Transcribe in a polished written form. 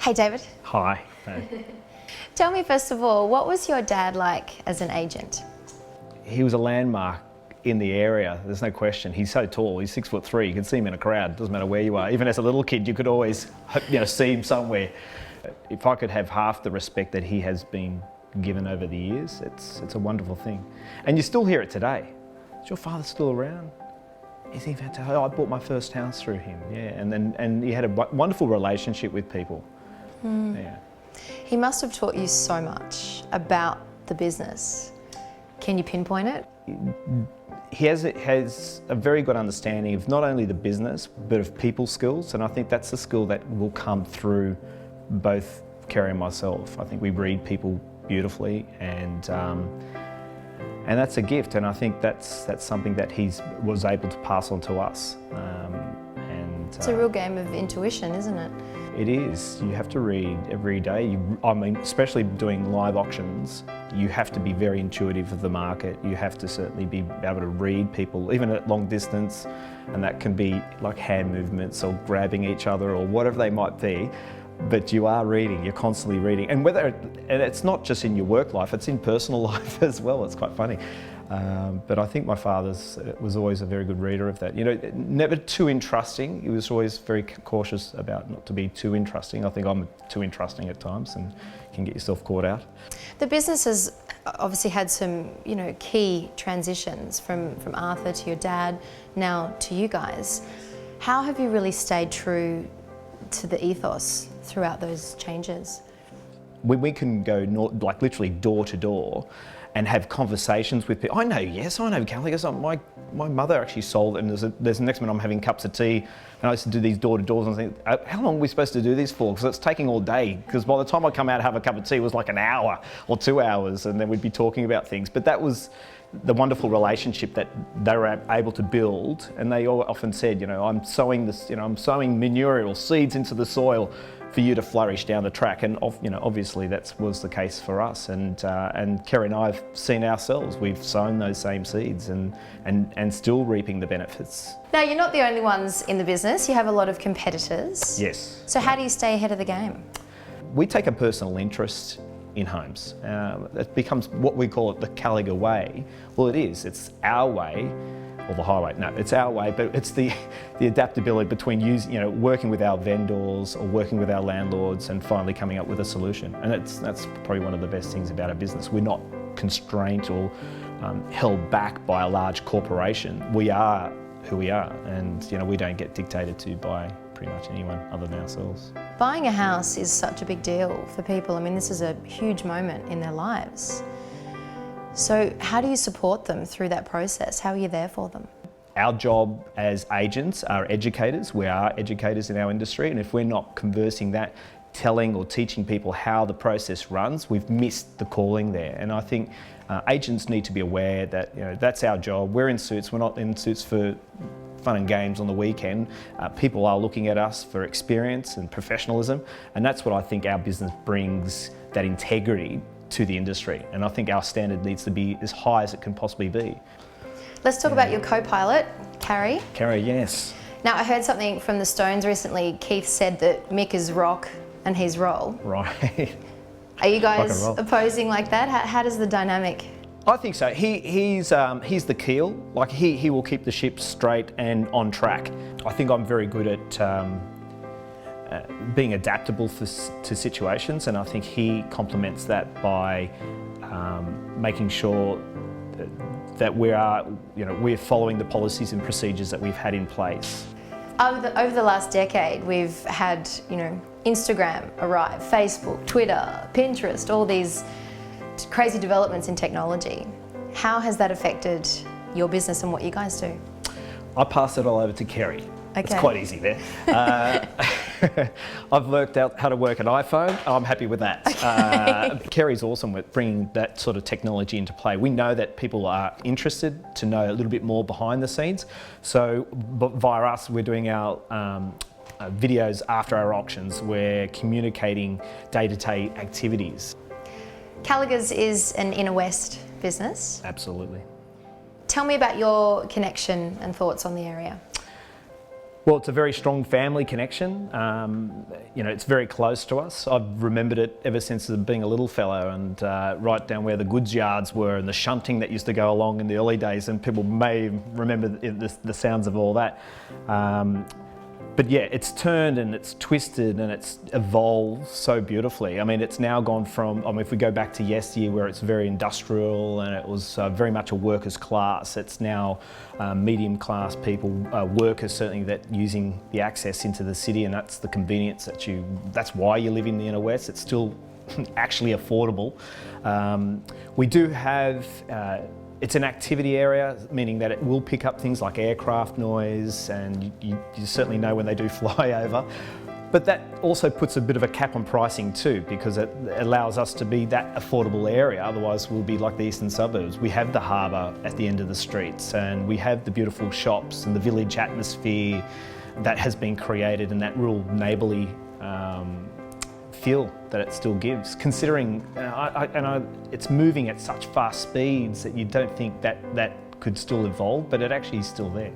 Hey David. Hi. Tell me first of all, what was your dad like as an agent? He was a landmark in the area, there's no question. He's so tall, he's 6'3", you can see him in a crowd, doesn't matter where you are. Even as a little kid, you could always see him somewhere. If I could have half the respect that he has been given over the years, it's a wonderful thing. And you still hear it today. Is your father still around? Is he fantastic? Oh, I bought my first house through him, yeah. And he had a wonderful relationship with people. Yeah. He must have taught you so much about the business. Can you pinpoint it? He has a very good understanding of not only the business, but of people skills, and I think that's a skill that will come through both Kerry and myself. I think we read people beautifully, and that's a gift, and I think that's something that he was able to pass on to us. It's a real game of intuition, isn't it? It is. You have to read every day. I mean, especially doing live auctions, you have to be very intuitive of the market. You have to certainly be able to read people, even at long distance, and that can be like hand movements or grabbing each other or whatever they might be. But you are reading, you're constantly reading. And it's not just in your work life, it's in personal life as well. It's quite funny. But I think my father was always a very good reader of that. You know, never too entrusting. He was always very cautious about not to be too entrusting. I think I'm too entrusting at times and can get yourself caught out. The business has obviously had some, key transitions from Arthur to your dad, now to you guys. How have you really stayed true to the ethos throughout those changes? When we can go like literally door to door and have conversations with people. I know Callagher. My mother actually sold it, and there's the next minute I'm having cups of tea, and I used to do these door to doors and I think, how long are we supposed to do this for? Because it's taking all day, because by the time I come out and have a cup of tea it was like an hour or 2 hours, and then we'd be talking about things. But that was the wonderful relationship that they were able to build, and they all often said, I'm sowing this, I'm sowing manure or seeds into the soil for you to flourish down the track, and obviously that was the case for us. And Kerry and I have seen ourselves. We've sown those same seeds and still reaping the benefits. Now, you're not the only ones in the business. You have a lot of competitors. Yes. So how do you stay ahead of the game? We take a personal interest in homes. It becomes what we call it the Callagher way. Well, it is. It's our way. Or the highway. No, it's our way, but it's the adaptability between working with our vendors or working with our landlords and finally coming up with a solution. And that's probably one of the best things about our business. We're not constrained or held back by a large corporation. We are who we are, and we don't get dictated to by pretty much anyone other than ourselves. Buying a house is such a big deal for people. I mean, this is a huge moment in their lives. So how do you support them through that process? How are you there for them? Our job as agents are educators. We are educators in our industry, and if we're not conversing that, telling or teaching people how the process runs, we've missed the calling there. And I think agents need to be aware that that's our job. We're in suits. We're not in suits for fun and games on the weekend. People are looking at us for experience and professionalism, and that's what I think our business brings, that integrity to the industry, and I think our standard needs to be as high as it can possibly be. Let's talk about your co-pilot, Carrie. Carrie, yes. Now, I heard something from the Stones recently. Keith said that Mick is rock and he's roll. Right. Are you guys opposing like that? How does the dynamic? I think so. He's the keel. Like he will keep the ship straight and on track. I think I'm very good at being adaptable to situations, and I think he complements that by making sure that we're following the policies and procedures that we've had in place. Over the last decade, we've had Instagram arrive, Facebook, Twitter, Pinterest, all these crazy developments in technology. How has that affected your business and what you guys do? I pass it all over to Kerry. Okay. It's quite easy there. I've worked out how to work an iPhone. I'm happy with that. Okay. Kerry's awesome with bringing that sort of technology into play. We know that people are interested to know a little bit more behind the scenes. So via us, we're doing our videos after our auctions. We're communicating day-to-day activities. Callagher's is an inner west business. Absolutely. Tell me about your connection and thoughts on the area. Well, it's a very strong family connection. You know, it's very close to us. I've remembered it ever since being a little fellow, and right down where the goods yards were and the shunting that used to go along in the early days, and people may remember the sounds of all that. But yeah, it's turned and it's twisted and it's evolved so beautifully. I mean, it's now gone from, if we go back to yesteryear where it's very industrial and it was very much a workers' class, it's now medium class people, workers certainly, that using the access into the city, and that's the convenience that's why you live in the inner west. It's still actually affordable. We do have, it's an activity area, meaning that it will pick up things like aircraft noise, and you certainly know when they do fly over. But that also puts a bit of a cap on pricing too, because it allows us to be that affordable area. Otherwise we'll be like the eastern suburbs. We have the harbour at the end of the streets, and we have the beautiful shops and the village atmosphere that has been created, and that real neighbourly feel that it still gives, considering it's moving at such fast speeds that you don't think that could still evolve, but it actually is still there.